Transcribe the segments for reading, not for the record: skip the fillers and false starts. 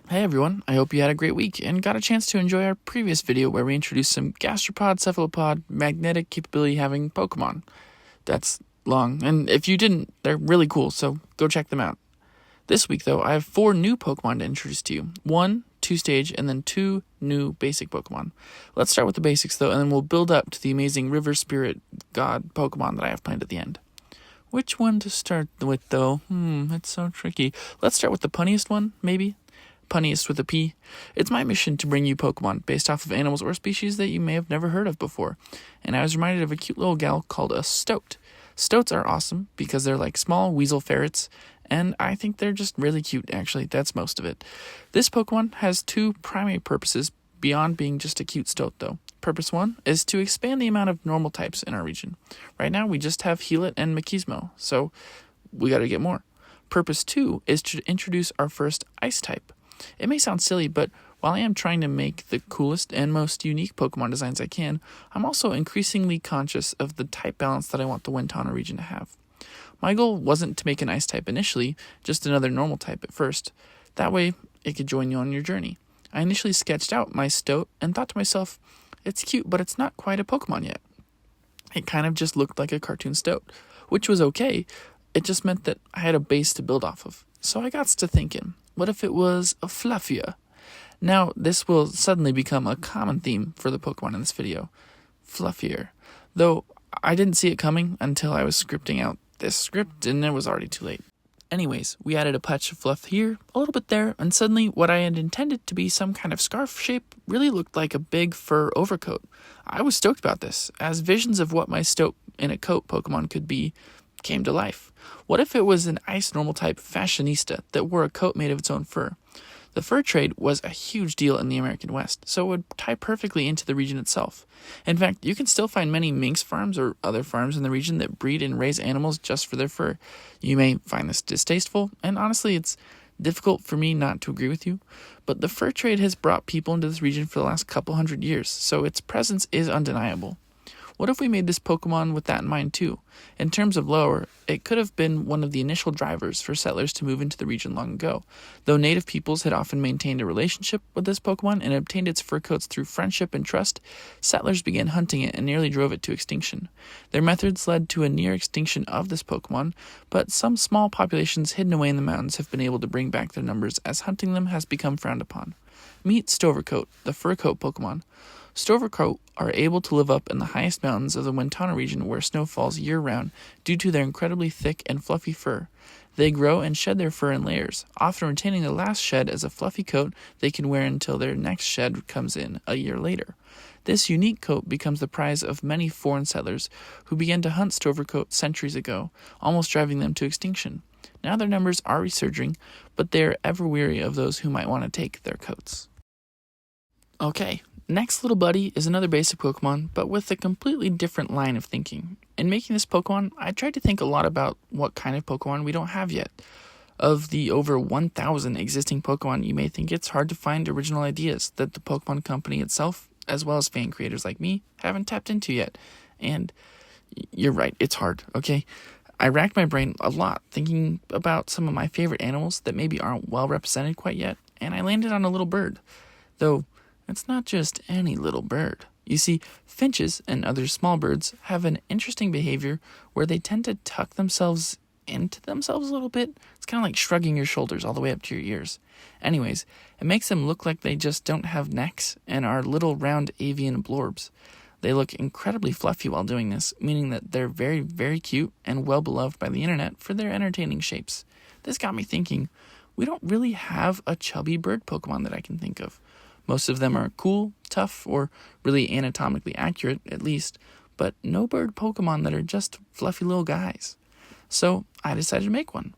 Hey everyone, I hope you had a great week and got a chance to enjoy our previous video where we introduced some gastropod, cephalopod, magnetic capability having Pokemon. That's long, and if you didn't, they're really cool, so go check them out. This week though, I have 4 new Pokemon to introduce to you. 1, 2-stage, and then 2 new basic Pokemon. Let's start with the basics though, and then we'll build up to the amazing River Spirit God Pokemon that I have planned at the end. Which one to start with though? It's so tricky. Let's start with the punniest one, maybe? Punniest with a P. It's my mission to bring you Pokemon based off of animals or species that you may have never heard of before. And I was reminded of a cute little gal called a stote. Stotes are awesome because they're like small weasel ferrets, and I think they're just really cute, actually. That's most of it. This Pokemon has 2 primary purposes beyond being just a cute stote, though. Purpose 1 is to expand the amount of normal types in our region. Right now, we just have Healit and Machismo, so we gotta get more. Purpose 2 is to introduce our first ice type. It may sound silly, but while I am trying to make the coolest and most unique Pokemon designs I can, I'm also increasingly conscious of the type balance that I want the Wentano region to have. My goal wasn't to make an ice type initially, just another normal type at first. That way, it could join you on your journey. I initially sketched out my stote and thought to myself, it's cute, but it's not quite a Pokemon yet. It kind of just looked like a cartoon stote, which was okay. It just meant that I had a base to build off of. So I got to thinking, what if it was a fluffier? Now, this will suddenly become a common theme for the Pokemon in this video. Fluffier. Though, I didn't see it coming until I was scripting out this script, and it was already too late. Anyways, we added a patch of fluff here, a little bit there, and suddenly what I had intended to be some kind of scarf shape really looked like a big fur overcoat. I was stoked about this, as visions of what my stote in a coat Pokemon could be came to life. What if it was an ice normal type fashionista that wore a coat made of its own fur? The fur trade was a huge deal in the American West, so it would tie perfectly into the region itself. In fact, you can still find many minx farms or other farms in the region that breed and raise animals just for their fur. You may find this distasteful, and honestly, it's difficult for me not to agree with you, but the fur trade has brought people into this region for the last couple hundred years, so its presence is undeniable. What if we made this Pokemon with that in mind too? In terms of lore, it could have been one of the initial drivers for settlers to move into the region long ago. Though native peoples had often maintained a relationship with this Pokemon and obtained its fur coats through friendship and trust, settlers began hunting it and nearly drove it to extinction. Their methods led to a near extinction of this Pokemon, but some small populations hidden away in the mountains have been able to bring back their numbers as hunting them has become frowned upon. Meet Stovercote, the fur coat Pokemon. Stovercote are able to live up in the highest mountains of the Wentano region where snow falls year-round due to their incredibly thick and fluffy fur. They grow and shed their fur in layers, often retaining the last shed as a fluffy coat they can wear until their next shed comes in a year later. This unique coat becomes the prize of many foreign settlers who began to hunt Stovercote centuries ago, almost driving them to extinction. Now their numbers are resurging, but they are ever weary of those who might want to take their coats. Okay. Next little buddy is another basic Pokemon, but with a completely different line of thinking. In making this Pokemon, I tried to think a lot about what kind of Pokemon we don't have yet. Of the over 1,000 existing Pokemon, you may think it's hard to find original ideas that the Pokemon Company itself, as well as fan creators like me, haven't tapped into yet. And you're right, it's hard, okay? I racked my brain a lot thinking about some of my favorite animals that maybe aren't well represented quite yet, and I landed on a little bird. Though, it's not just any little bird. You see, finches and other small birds have an interesting behavior where they tend to tuck themselves into themselves a little bit. It's kind of like shrugging your shoulders all the way up to your ears. Anyways, it makes them look like they just don't have necks and are little round avian blorbs. They look incredibly fluffy while doing this, meaning that they're very, very cute and well beloved by the internet for their entertaining shapes. This got me thinking, we don't really have a chubby bird Pokemon that I can think of. Most of them are cool, tough, or really anatomically accurate, at least, but no bird Pokemon that are just fluffy little guys. So I decided to make one.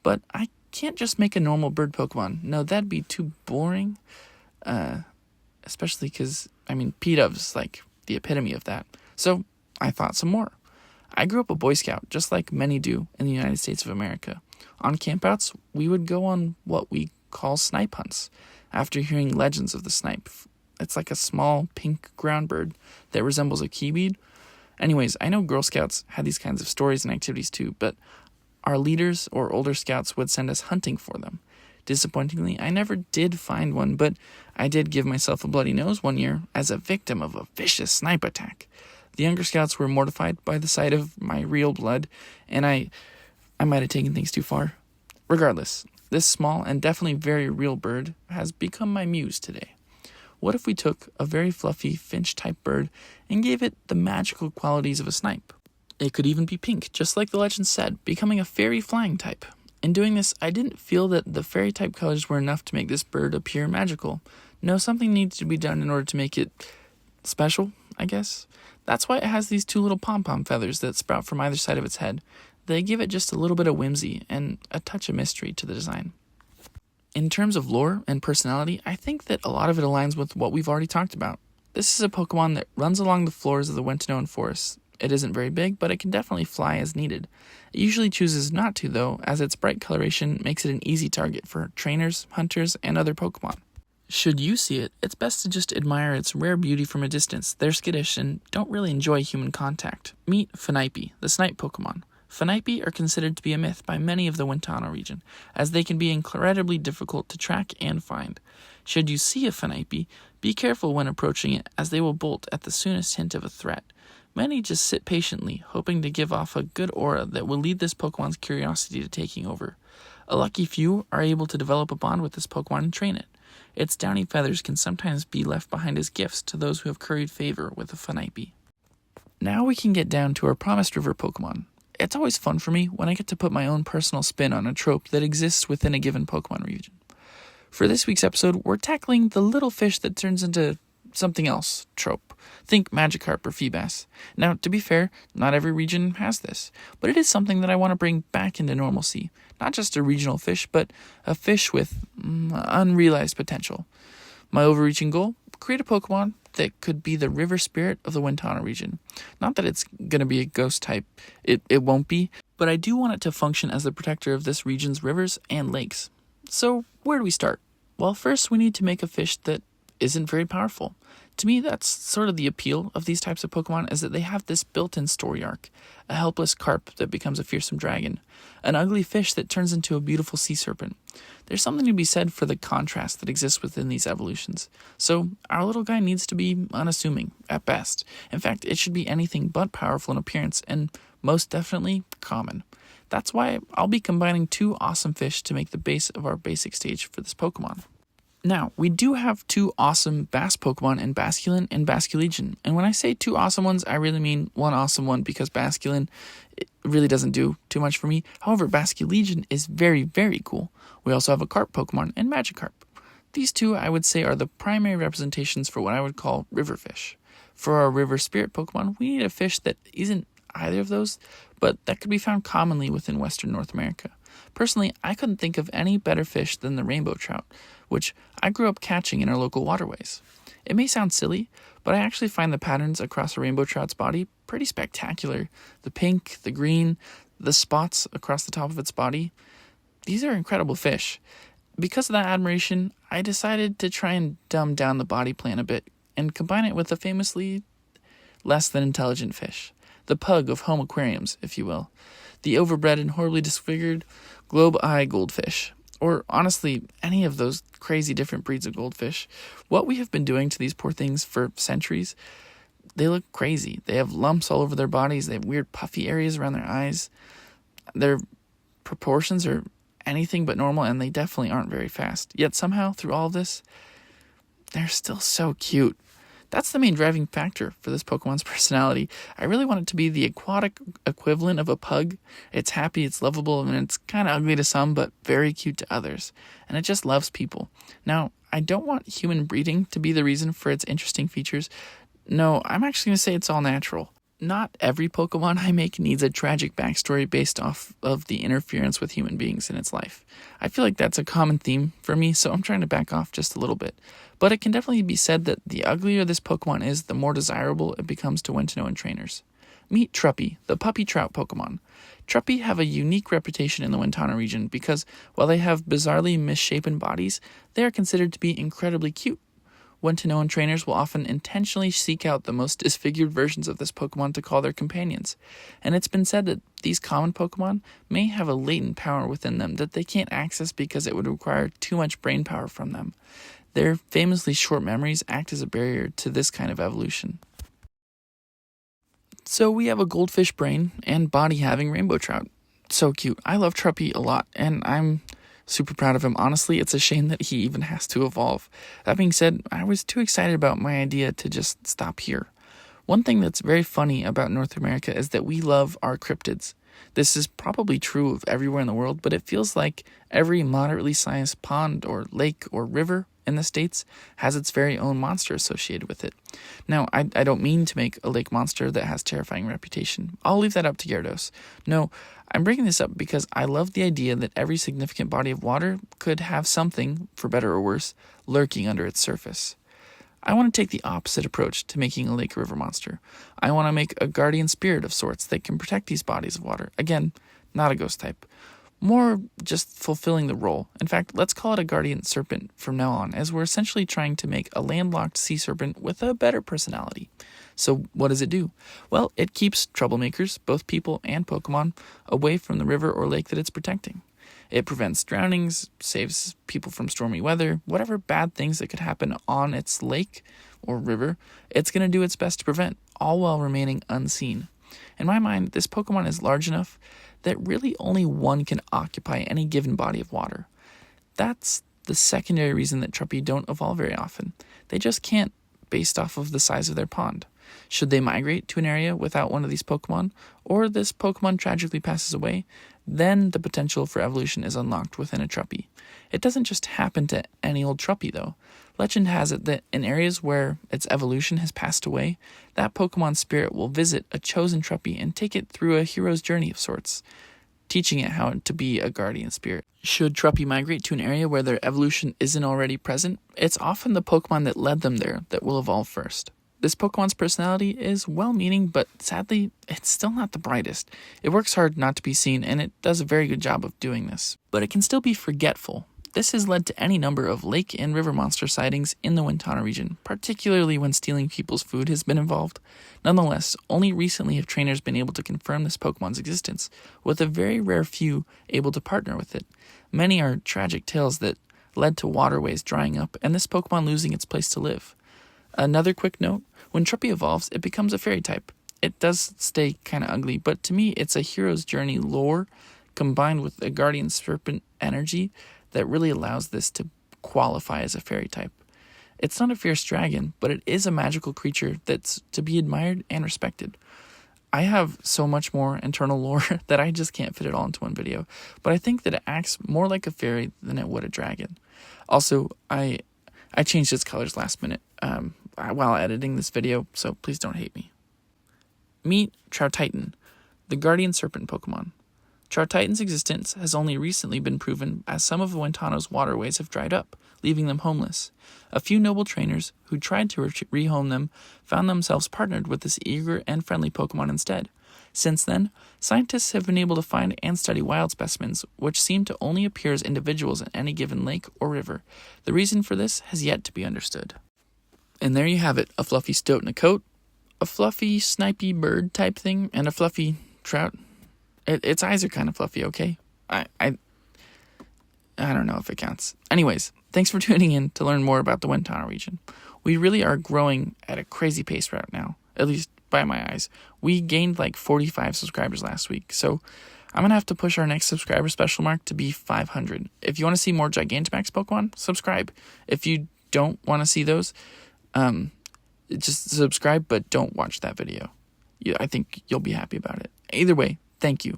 But I can't just make a normal bird Pokemon. No, that'd be too boring. Especially because, P-Dove's like the epitome of that. So I thought some more. I grew up a Boy Scout, just like many do in the United States of America. On campouts, we would go on what we call snipe hunts. After hearing legends of the snipe, it's like a small pink ground bird that resembles a keyweed. Anyways, I know Girl Scouts had these kinds of stories and activities too, but our leaders or older scouts would send us hunting for them. Disappointingly, I never did find one, but I did give myself a bloody nose one year as a victim of a vicious snipe attack. The younger scouts were mortified by the sight of my real blood, and I might have taken things too far. Regardless, this small and definitely very real bird has become my muse today. What if we took a very fluffy finch-type bird and gave it the magical qualities of a snipe? It could even be pink, just like the legend said, becoming a fairy flying type. In doing this, I didn't feel that the fairy-type colors were enough to make this bird appear magical. No, something needs to be done in order to make it special, I guess. That's why it has these two little pom-pom feathers that sprout from either side of its head. They give it just a little bit of whimsy and a touch of mystery to the design. In terms of lore and personality, I think that a lot of it aligns with what we've already talked about. This is a Pokemon that runs along the floors of the Wentano forests. It isn't very big, but it can definitely fly as needed. It usually chooses not to, though, as its bright coloration makes it an easy target for trainers, hunters, and other Pokemon. Should you see it, it's best to just admire its rare beauty from a distance. They're skittish and don't really enjoy human contact. Meet Fanipey, the snipe Pokemon. Fanipey are considered to be a myth by many of the Wentano region, as they can be incredibly difficult to track and find. Should you see a Fanipey, be careful when approaching it, as they will bolt at the soonest hint of a threat. Many just sit patiently, hoping to give off a good aura that will lead this Pokemon's curiosity to taking over. A lucky few are able to develop a bond with this Pokemon and train it. Its downy feathers can sometimes be left behind as gifts to those who have curried favor with a Fanipey. Now we can get down to our Promised River Pokemon. It's always fun for me when I get to put my own personal spin on a trope that exists within a given Pokemon region. For this week's episode, we're tackling the little fish that turns into something else trope. Think Magikarp or Feebas. Now, to be fair, not every region has this, but it is something that I want to bring back into normalcy. Not just a regional fish, but a fish with unrealized potential. My overreaching goal? Create a Pokemon that could be the river spirit of the Wentano region. Not that it's going to be a ghost type, it won't be, but I do want it to function as the protector of this region's rivers and lakes. So, where do we start? Well, first we need to make a fish that isn't very powerful. To me, that's sort of the appeal of these types of Pokemon, is that they have this built-in story arc. A helpless carp that becomes a fearsome dragon. An ugly fish that turns into a beautiful sea serpent. There's something to be said for the contrast that exists within these evolutions. So, our little guy needs to be unassuming, at best. In fact, it should be anything but powerful in appearance, and most definitely common. That's why I'll be combining two awesome fish to make the base of our basic stage for this Pokemon. Now, we do have two awesome Bass Pokemon in Basculin and Basculegion. And when I say two awesome ones, I really mean one awesome one, because Basculin really doesn't do too much for me. However, Basculegion is very, very cool. We also have a Carp Pokemon and Magikarp. These two, I would say, are the primary representations for what I would call river fish. For our river spirit Pokemon, we need a fish that isn't either of those, but that could be found commonly within Western North America. Personally, I couldn't think of any better fish than the rainbow trout, which I grew up catching in our local waterways. It may sound silly, but I actually find the patterns across a rainbow trout's body pretty spectacular. The pink, the green, the spots across the top of its body. These are incredible fish. Because of that admiration, I decided to try and dumb down the body plan a bit and combine it with a famously less than intelligent fish. The pug of home aquariums, if you will. The overbred and horribly disfigured globe-eye goldfish. Or, honestly, any of those crazy different breeds of goldfish. What we have been doing to these poor things for centuries, they look crazy. They have lumps all over their bodies. They have weird puffy areas around their eyes. Their proportions are anything but normal, and they definitely aren't very fast. Yet somehow, through all of this, they're still so cute. That's the main driving factor for this Pokemon's personality. I really want it to be the aquatic equivalent of a pug. It's happy, it's lovable, and it's kind of ugly to some, but very cute to others. And it just loves people. Now, I don't want human breeding to be the reason for its interesting features. No, I'm actually going to say it's all natural. Not every Pokemon I make needs a tragic backstory based off of the interference with human beings in its life. I feel like that's a common theme for me, so I'm trying to back off just a little bit. But it can definitely be said that the uglier this Pokemon is, the more desirable it becomes to Wentano and trainers. Meet Truppy, the Puppy Trout Pokémon. Truppy have a unique reputation in the Wentano region because, while they have bizarrely misshapen bodies, they are considered to be incredibly cute. Wentano and trainers will often intentionally seek out the most disfigured versions of this Pokemon to call their companions, and it's been said that these common Pokemon may have a latent power within them that they can't access because it would require too much brain power from them. Their famously short memories act as a barrier to this kind of evolution. So we have a goldfish brain and body having rainbow trout. So cute. I love Truppy a lot, and I'm super proud of him. Honestly, it's a shame that he even has to evolve. That being said, I was too excited about my idea to just stop here. One thing that's very funny about North America is that we love our cryptids. This is probably true of everywhere in the world, but it feels like every moderately sized pond or lake or river in the States has its very own monster associated with it. Now, I don't mean to make a lake monster that has terrifying reputation. I'll leave that up to Gyarados. No, I'm bringing this up because I love the idea that every significant body of water could have something, for better or worse, lurking under its surface. I want to take the opposite approach to making a lake or river monster. I want to make a guardian spirit of sorts that can protect these bodies of water. Again, not a ghost type. More just fulfilling the role. In fact, let's call it a guardian serpent from now on, as we're essentially trying to make a landlocked sea serpent with a better personality. So what does it do? Well, it keeps troublemakers, both people and Pokemon, away from the river or lake that it's protecting. It prevents drownings, saves people from stormy weather, whatever bad things that could happen on its lake or river, it's going to do its best to prevent, all while remaining unseen. In my mind, this Pokemon is large enough that really only one can occupy any given body of water. That's the secondary reason that Truppy don't evolve very often. They just can't, based off of the size of their pond. Should they migrate to an area without one of these Pokemon, or this Pokemon tragically passes away, then the potential for evolution is unlocked within a Truppy. It doesn't just happen to any old Truppy, though. Legend has it that in areas where its evolution has passed away, that Pokemon spirit will visit a chosen Truppy and take it through a hero's journey of sorts, teaching it how to be a guardian spirit. Should Truppy migrate to an area where their evolution isn't already present, it's often the Pokemon that led them there that will evolve first. This Pokemon's personality is well-meaning, but sadly, it's still not the brightest. It works hard not to be seen, and it does a very good job of doing this. But it can still be forgetful. This has led to any number of lake and river monster sightings in the Wentano region, particularly when stealing people's food has been involved. Nonetheless, only recently have trainers been able to confirm this Pokemon's existence, with a very rare few able to partner with it. Many are tragic tales that led to waterways drying up and this Pokemon losing its place to live. Another quick note, when Truppy evolves, it becomes a fairy type. It does stay kinda ugly, but to me it's a hero's journey lore combined with a guardian serpent energy that really allows this to qualify as a fairy type. It's not a fierce dragon, but it is a magical creature that's to be admired and respected. I have so much more internal lore that I just can't fit it all into one video, but I think that it acts more like a fairy than it would a dragon. Also, I changed its colors last minute while editing this video, so please don't hate me. Meet Troutitan, the guardian serpent Pokemon. Troutitan's existence has only recently been proven as some of Wentano's waterways have dried up, leaving them homeless. A few noble trainers who tried to rehome them found themselves partnered with this eager and friendly Pokemon instead. Since then, scientists have been able to find and study wild specimens, which seem to only appear as individuals in any given lake or river. The reason for this has yet to be understood. And there you have it, a fluffy stote in a coat, a fluffy snipey bird type thing, and a fluffy trout. Its eyes are kind of fluffy, okay? I don't know if it counts. Anyways, thanks for tuning in to learn more about the Wentano region. We really are growing at a crazy pace right now, at least by my eyes. We gained like 45 subscribers last week, so I'm going to have to push our next subscriber special mark to be 500. If you want to see more Gigantamax Pokemon, subscribe. If you don't want to see those, just subscribe, but don't watch that video. I think you'll be happy about it. Either way, thank you.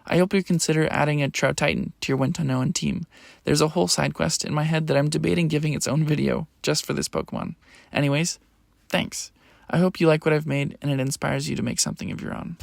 I hope you consider adding a Troutitan to your Wentanoan team. There's a whole side quest in my head that I'm debating giving its own video just for this Pokemon. Anyways, thanks. I hope you like what I've made and it inspires you to make something of your own.